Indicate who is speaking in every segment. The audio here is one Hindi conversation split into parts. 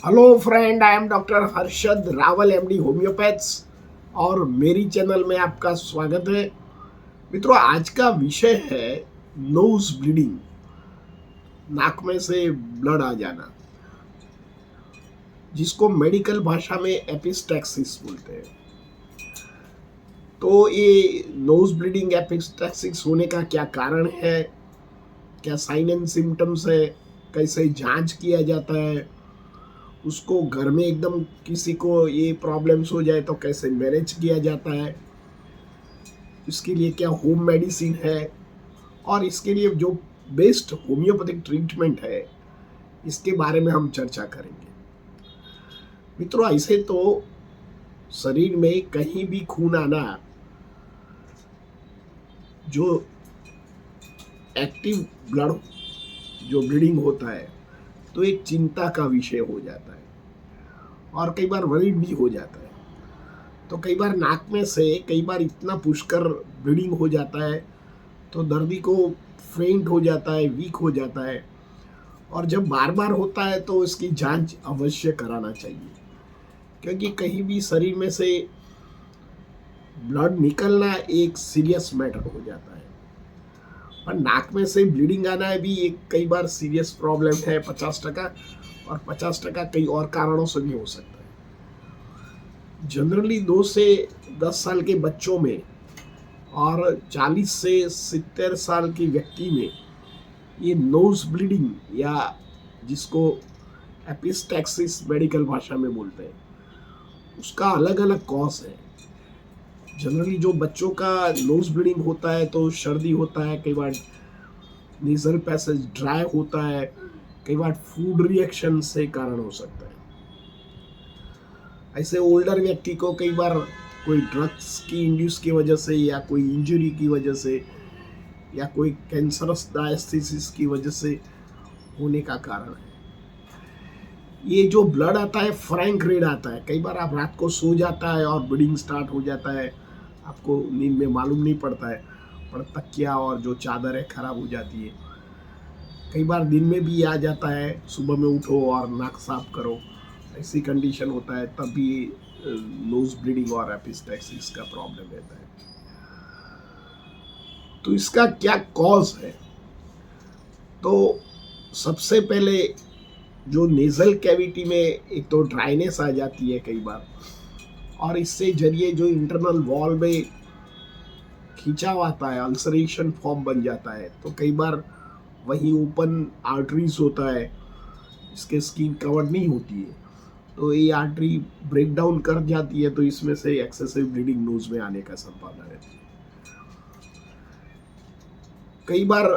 Speaker 1: Hello friend, I am doctor Harshad Rawal, MD homeopaths, और मेरी चैनल में आपका स्वागत है। मित्रों, आज का विषय है नोज ब्लीडिंग, नाक में से ब्लड आ जाना, जिसको मेडिकल भाषा में एपिस्टैक्सिस बोलते हैं। तो ये नोज ब्लीडिंग एपिस्टैक्सिस होने का क्या कारण है, क्या साइन एंड सिम्टम्स है, कैसे जांच किया जाता है, उसको घर में एकदम किसी को ये प्रॉब्लम्स हो जाए तो कैसे मैनेज किया जाता है, इसके लिए क्या होम मेडिसिन है, और इसके लिए जो बेस्ट होम्योपैथिक ट्रीटमेंट है, इसके बारे में हम चर्चा करेंगे। मित्रों, ऐसे तो शरीर में कहीं भी खून आना, जो एक्टिव ब्लड जो ब्लीडिंग होता है, तो एक चिंता का विषय हो जाता है और कई बार वरीड भी हो जाता है। तो कई बार नाक में से कई बार इतना पुष्कर ब्लीडिंग हो जाता है तो दर्दी को फेंट हो जाता है, वीक हो जाता है, और जब बार बार होता है तो इसकी जांच अवश्य कराना चाहिए, क्योंकि कहीं भी शरीर में से ब्लड निकलना एक सीरियस मैटर हो जाता है। और नाक में से ब्लीडिंग आना भी एक कई बार सीरियस प्रॉब्लम है, 50%, और 50% कई और कारणों से भी हो सकता है। जनरली 2 से 10 साल के बच्चों में और 40 से 70 साल के व्यक्ति में ये नोज ब्लीडिंग, या जिसको एपिस्टैक्सिस मेडिकल भाषा में बोलते हैं, उसका अलग अलग कॉज है। जनरली जो बच्चों का नोज ब्लीडिंग होता है तो सर्दी होता है, कई बार नेजल पैसेज ड्राई होता है, कई बार फूड रिएक्शन से कारण हो सकता है। ऐसे ओल्डर व्यक्ति को कई बार कोई ड्रग्स की इंड्यूस की वजह से, या कोई इंजरी की वजह से, या कोई कैंसरस डायस्थिसिस की वजह से होने का कारण है। ये जो ब्लड आता है फ्रैंक रेड आता है। कई बार आप रात को सो जाता है और ब्लीडिंग स्टार्ट हो जाता है, आपको नींद में मालूम नहीं पड़ता है, पर तकिया और जो चादर है खराब हो जाती है। कई बार दिन में भी आ जाता है, सुबह में उठो और नाक साफ करो, ऐसी कंडीशन होता है, तब भी नोज ब्लीडिंग और एपिस्टैक्सिस का प्रॉब्लम रहता है। तो इसका क्या कॉज है? तो सबसे पहले जो नेजल कैविटी में एक तो ड्राइनेस आ जाती है कई बार, और इससे जरिए जो इंटरनल वॉल में खिंचाव आता है, अल्सरेशन फॉर्म बन जाता है, तो कई बार वहीं ओपन आर्टरीज होता है, इसके स्किन कवर नहीं होती है, तो ये आर्टरी ब्रेक डाउन कर जाती है, तो इसमें से एक्सेसिव ब्लीडिंग नोज में आने का संभावना रहती है। कई बार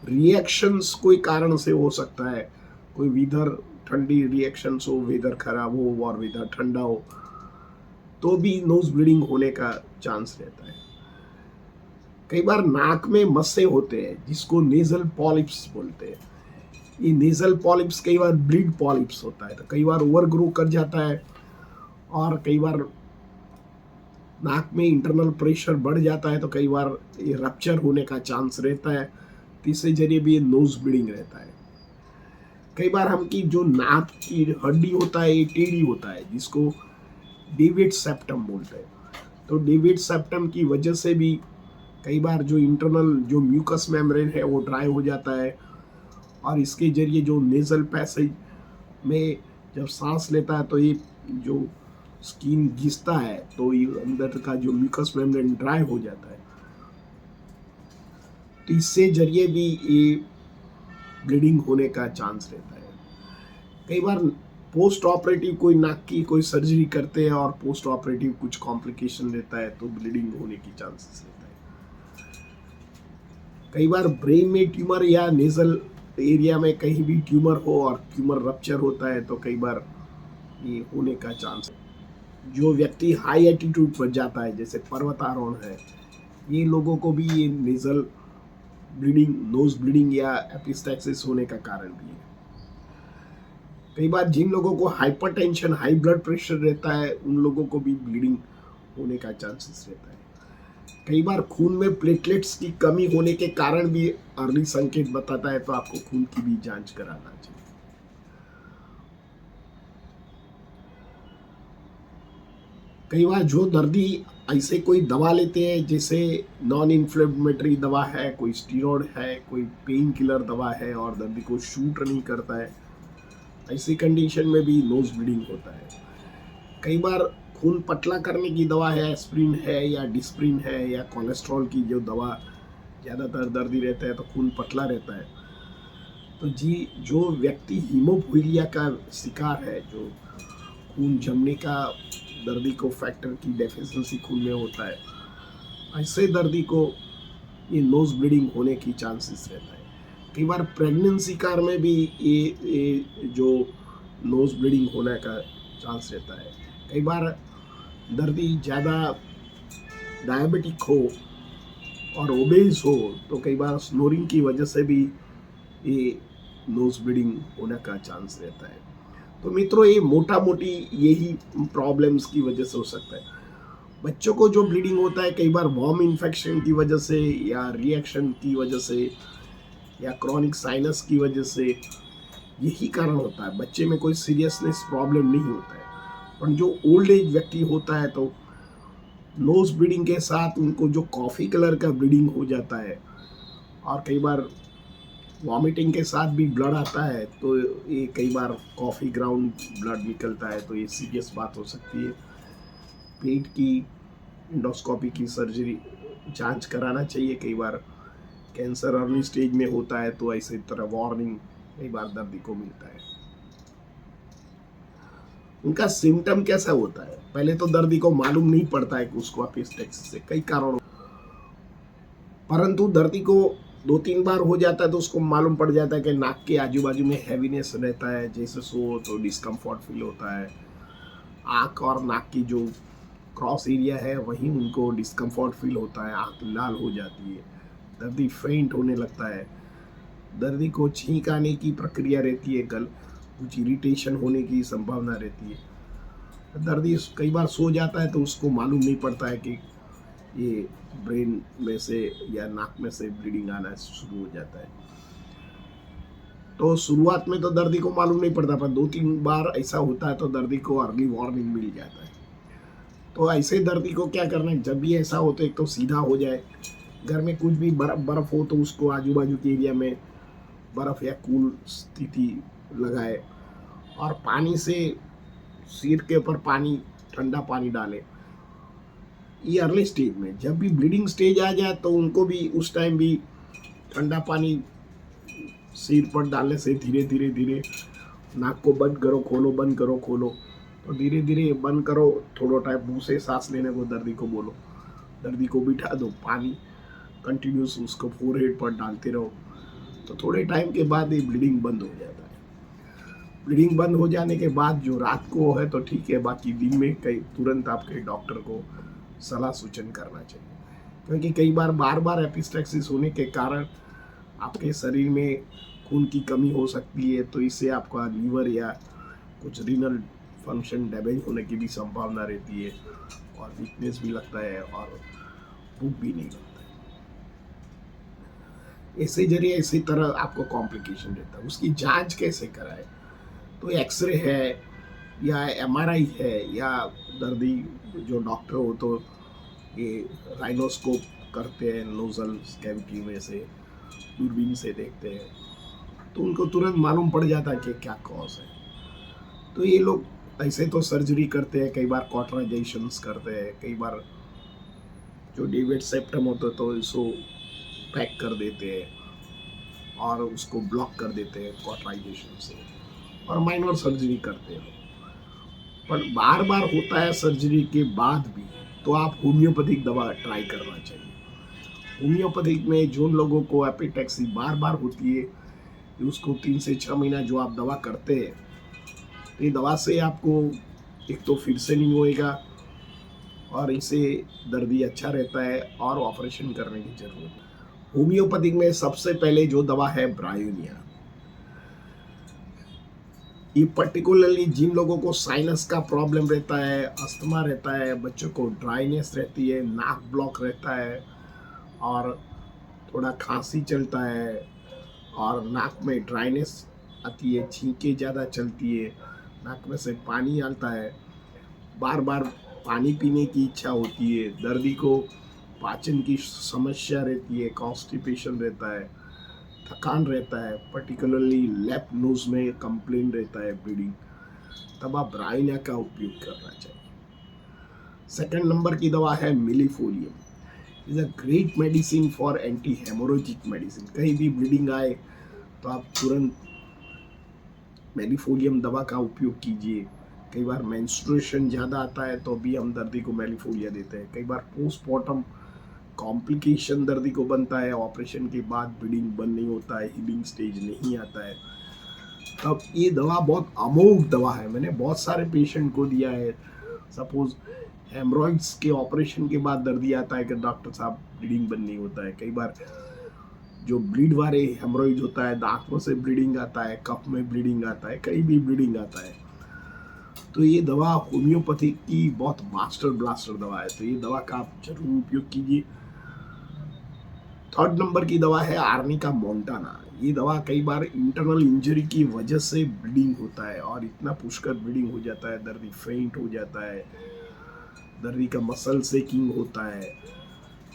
Speaker 1: रिएक्शंस कोई कारण से हो सकता है, कोई वेदर ठंडी रिएक्शंस हो, वेदर खराब हो और वेदर ठंडा हो, तो भी नोज ब्लीडिंग होने का चांस रहता है। कई बार नाक में मस्से होते हैं, जिसको नेजल पॉलिप्स बोलते हैं। ये नेजल पॉलिप्स कई बार ब्लीड पॉलिप्स होता है, तो कई बार ओवर ग्रो कर जाता है, और कई बार नाक में इंटरनल प्रेशर बढ़ जाता है, तो कई बार ये रप्चर होने का चांस रहता है, तो इससे जरिए भी ये नोज ब्लीडिंग रहता है। कई बार हम की जो नाक की हड्डी होता है, ये टेढ़ी होता है, जिसको डेविड सेप्टम बोलते हैं। तो डेविड सेप्टम की वजह से भी कई बार जो इंटरनल जो म्यूकस मेम्ब्रेन है वो ड्राई हो जाता है, और इसके जरिए जो नेजल पैसेज में जब सांस लेता है तो ये जो स्किन घिसता है, तो ये अंदर का जो म्यूकस मेम्ब्रेन ड्राई हो जाता है, तो इससे जरिए भी ये ब्लीडिंग होने का चांस रहता है। कई बार पोस्ट ऑपरेटिव कोई नाक की कोई सर्जरी करते हैं और पोस्ट ऑपरेटिव कुछ कॉम्प्लिकेशन रहता है, तो ब्लीडिंग होने की चांसेस रहता है। कई बार ब्रेन में ट्यूमर या नेजल एरिया में कहीं भी ट्यूमर हो और ट्यूमर रप्चर होता है, तो कई बार ये होने का चांस है। जो व्यक्ति हाई एटीट्यूड पर जाता है, जैसे पर्वतारोहण है, ये लोगों को भी ये नेजल ब्लीडिंग, नोज ब्लीडिंग या एपिस्टैक्सिस होने का कारण भी है। कई बार जिन लोगों को हाइपरटेंशन, हाई ब्लड प्रेशर रहता है, उन लोगों को भी ब्लीडिंग होने का चांसेस रहता है। कई बार खून में प्लेटलेट्स की कमी होने के कारण भी अर्ली संकेत बताता है, तो आपको खून की भी जांच कराना चाहिए। कई बार जो दर्दी ऐसे कोई दवा लेते हैं, जैसे नॉन इन्फ्लेमेटरी दवा है, कोई स्टीरॉयड है, कोई पेन किलर दवा है, और दर्दी को शूट नहीं करता है, ऐसी कंडीशन में भी नोज ब्लीडिंग होता है। कई बार खून पतला करने की दवा है, एस्प्रिन है या डिस्प्रिन है या कोलेस्ट्रॉल की जो दवा, ज़्यादातर दर्दी रहता है तो खून पतला रहता है। तो जी, जो व्यक्ति हीमोफीलिया का शिकार है, जो खून जमने का दर्दी को फैक्टर की डेफिशिएंसी खून में होता है, ऐसे दर्दी को ये नोज ब्लीडिंग होने की चांसेस रहता है। कई बार प्रेगनेंसी कार में भी ये जो नोज ब्लीडिंग होने का चांस रहता है। कई बार दर्दी ज़्यादा डायबिटिक हो और ओबेस हो तो कई बार स्नोरिंग की वजह से भी ये नोज ब्लीडिंग होने का चांस रहता है। तो मित्रों, ये मोटा मोटी यही प्रॉब्लम्स की वजह से हो सकता है। बच्चों को जो ब्लीडिंग होता है, कई बार वॉर्म इन्फेक्शन की वजह से या रिएक्शन की वजह से या क्रॉनिक साइनस की वजह से, यही कारण होता है। बच्चे में कोई सीरियसनेस प्रॉब्लम नहीं होता है, पर जो ओल्ड एज व्यक्ति होता है तो नोज ब्लीडिंग के साथ उनको जो कॉफ़ी कलर का ब्लीडिंग हो जाता है, और कई बार वॉमिटिंग के साथ भी ब्लड आता है, तो ये कई बार कॉफ़ी ग्राउंड ब्लड निकलता है, तो ये सीरियस बात हो सकती है। पेट की इंडोस्कोपी की सर्जरी जांच कराना चाहिए। कई बार कैंसर अर्ली स्टेज में होता है तो ऐसे तरह वार्निंग कई बार दर्दी को मिलता है। उनका सिम्टम कैसा होता है? पहले तो दर्दी को मालूम नहीं पड़ता है कि उसको अपेंडिक्स से कई कारण, परंतु दर्दी को 2-3 बार हो जाता है तो उसको मालूम पड़ जाता है कि नाक के आजू बाजू में हैवीनेस रहता है, जैसे सो तो डिस्कम्फर्ट फील होता है। आँख और नाक की जो क्रॉस एरिया है वहीं उनको डिस्कम्फर्ट फील होता है, आँख लाल हो जाती है, दर्दी फेंट होने लगता है, दर्दी को छींक आने की प्रक्रिया रहती है, कुछ इरिटेशन होने की संभावना रहती है। दर्दी कई बार सो जाता है तो उसको मालूम नहीं पड़ता है कि ये ब्रेन में से या नाक में से ब्लीडिंग आना शुरू हो जाता है। तो शुरुआत में तो दर्दी को मालूम नहीं पड़ता, पर 2-3 बार ऐसा होता है तो दर्दी को अर्ली वार्निंग मिल जाता है। तो ऐसे दर्दी को क्या करना है, जब भी ऐसा हो तो एक तो सीधा हो जाए, घर में कुछ भी बर्फ हो तो उसको आजू बाजू के एरिया में बर्फ या कूल स्थिति लगाए, और पानी से सिर के ऊपर पानी, ठंडा पानी डाले। ये अर्ली स्टेज में, जब भी ब्लीडिंग स्टेज आ जाए तो उनको भी उस टाइम भी ठंडा पानी सिर पर डालने से धीरे धीरे धीरे नाक को बंद करो खोलो, बंद करो खोलो, तो धीरे धीरे बंद करो, थोड़ा टाइम मुँह से सांस लेने को दर्दी को बोलो, दर्दी को बिठा दो, पानी कंटिन्यूस उसको फोरहेड पर डालते रहो, तो थोड़े टाइम के बाद ये ब्लीडिंग बंद हो जाता है। ब्लीडिंग बंद हो जाने के बाद जो रात को है तो ठीक है, बाकी दिन में कई तुरंत आपके डॉक्टर को सलाह सूचन करना चाहिए, क्योंकि कई बार बार एपिस्टेक्सिस होने के कारण आपके शरीर में खून की कमी हो सकती है, तो इससे आपका लीवर या कुछ रीनल फंक्शन डैमेज होने की भी संभावना रहती है, और वीकनेस भी लगता है और भूख भी नहीं लगता है। ऐसे जरिए इसी तरह आपको कॉम्प्लिकेशन रहता है। उसकी जांच कैसे कराए? तो एक्सरे है या एमआरआई है, या दर्दी जो डॉक्टर हो तो ये राइनोस्कोप करते हैं, नोजल कैविटी में से दूरबीन से देखते हैं, तो उनको तुरंत मालूम पड़ जाता है कि क्या कॉज है। तो ये लोग ऐसे तो सर्जरी करते हैं, कई बार कॉटराइजेशंस करते हैं, कई बार जो डेविड सेप्टम होता है तो इसको पैक कर देते हैं और उसको ब्लॉक कर देते हैं कॉटराइजेशन से, और माइनर सर्जरी करते हैं। पर बार बार होता है सर्जरी के बाद भी, तो आप होम्योपैथिक दवा ट्राई करना चाहिए। होम्योपैथिक में जो लोगों को एपिटेक्सी बार बार होती है, उसको 3 से 6 महीना जो आप दवा करते हैं, तो ये दवा से आपको एक तो फिर से नहीं होएगा, और इससे दर्दी अच्छा रहता है और ऑपरेशन करने की जरूरत है। होम्योपैथिक में सबसे पहले जो दवा है ब्रायोनिया, ये पर्टिकुलरली जिन लोगों को साइनस का प्रॉब्लम रहता है, अस्थमा रहता है, बच्चों को ड्राइनेस रहती है, नाक ब्लॉक रहता है, और थोड़ा खांसी चलता है, और नाक में ड्राइनेस आती है, छींकें ज़्यादा चलती है, नाक में से पानी आता है, बार बार पानी पीने की इच्छा होती है, दर्दी को पाचन की समस्या रहती है, कॉन्स्टिपेशन रहता है, थकान रहता है, पर्टिकुलरली लेफ्ट नोज में कंप्लेन रहता है ब्लीडिंग, तब आप ब्राइना का उपयोग करना चाहिए। सेकंड नंबर की दवा है millefolium. Is a great medicine for anti haemorrhagic medicine. कहीं भी ब्लीडिंग आए तो आप तुरंत मेलीफोलियम दवा का उपयोग कीजिए। कई बार मेंस्ट्रुएशन ज़्यादा आता है तो भी हम दर्दी को मेलीफोलिया देते हैं। कई बार पोस्टमार्टम कॉम्प्लिकेशन दर्दी को बनता है, ऑपरेशन के बाद ब्लीडिंग बंद नहीं होता है, हीलिंग स्टेज नहीं आता है, तब ये दवा बहुत अमोघ दवा है। मैंने बहुत सारे पेशेंट को दिया है। सपोज हेमरॉइड्स के ऑपरेशन के बाद दर्दी आता है कि डॉक्टर साहब ब्लीडिंग बंद नहीं होता है। कई बार जो ब्लीड वाले हेमरॉइड होता है, दांतों से ब्लीडिंग आता है, कफ में ब्लीडिंग आता है, कहीं भी ब्लीडिंग आता है, तो ये दवा होम्योपैथी की बहुत मास्टर ब्लास्टर दवा है, तो ये दवा का आप जरूर उपयोग कीजिए। थर्ड नंबर की दवा है आर्निका मोंटाना। ये दवा कई बार इंटरनल इंजरी की वजह से ब्लीडिंग होता है और इतना पुष्कर ब्लीडिंग हो जाता है, दर्दी फेंट हो जाता है, दर्दी का मसल सेकिंग होता है,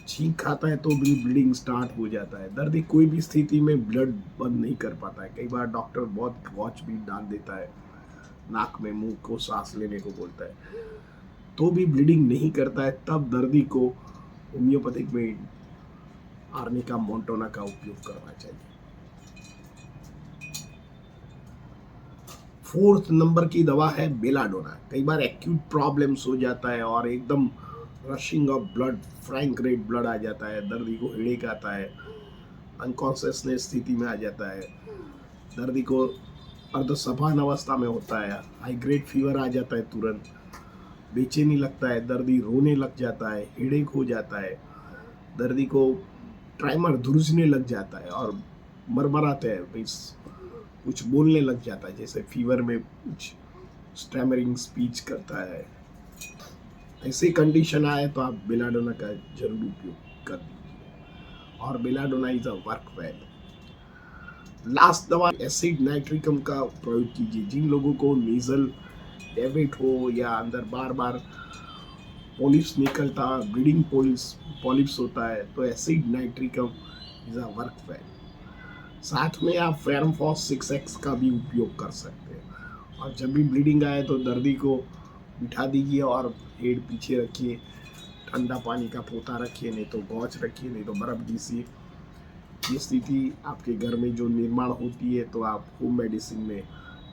Speaker 1: छींक खाता है तो भी ब्लीडिंग स्टार्ट हो जाता है, दर्दी कोई भी स्थिति में ब्लड बंद नहीं कर पाता है। कई बार डॉक्टर बहुत वॉच भी डाल देता है, नाक में मुंह को सांस लेने को बोलता है, तो भी ब्लीडिंग नहीं करता है, तब दर्दी को होम्योपैथिक में आर्निका मोंटाना का उपयोग करना चाहिए। फोर्थ नंबर की दवा है बेलाडोना। कई बार एक्यूट प्रॉब्लम्स हो जाता है और एकदम rushing of blood, frank red blood आ जाता है, दर्दी को हेडेक आता है, अनकॉन्शियसनेस स्थिति में आ जाता है, दर्दी को अर्धसभान अवस्था में होता है, हाई ग्रेड फीवर आ जाता है, तुरंत बेचैनी लगता है, दर्दी रोने लग जाता है, हेडेक हो जाता है, दर्दी को ट्राइमर धुरजने लग जाता है और मरमराते हैं, मीन्स कुछ बोलने लग जाता है, जैसे फीवर में कुछ स्टैमरिंग स्पीच करता है। ऐसी कंडीशन आए तो आप बेलाडोना का जरूर उपयोग कर दीजिए और belladonna is a work well. Last दवा एसिड नाइट्रिकम का प्रयोग कीजिए। जिन लोगों को नीजल डेविट हो या अंदर बार बार पॉलिप्स निकलता, ब्लीडिंग पॉलिप्स होता है, तो acid nitricum is a work well. साथ में आप फेरमफॉस 6x का भी उपयोग कर सकते हैं। और जब भी ब्लीडिंग आए तो दर्दी को बिठा दीजिए और हेड पीछे रखिए, ठंडा पानी का पोता रखिए, नहीं तो गौच रखिए, नहीं तो बर्फ दीजिए। ये स्थिति आपके घर में जो निर्माण होती है तो आप होम मेडिसिन में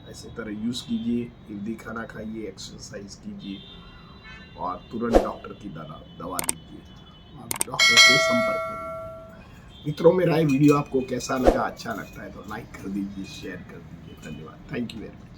Speaker 1: ऐसे तरह यूज़ कीजिए, हेल्दी खाना खाइए, एक्सरसाइज कीजिए और तुरंत डॉक्टर की दवा लीजिए और डॉक्टर से संपर्क करिए। मित्रों, मेरा ये वीडियो आपको कैसा लगा? अच्छा लगता है तो लाइक कर दीजिए, शेयर कर दीजिए। धन्यवाद। Thank you very much.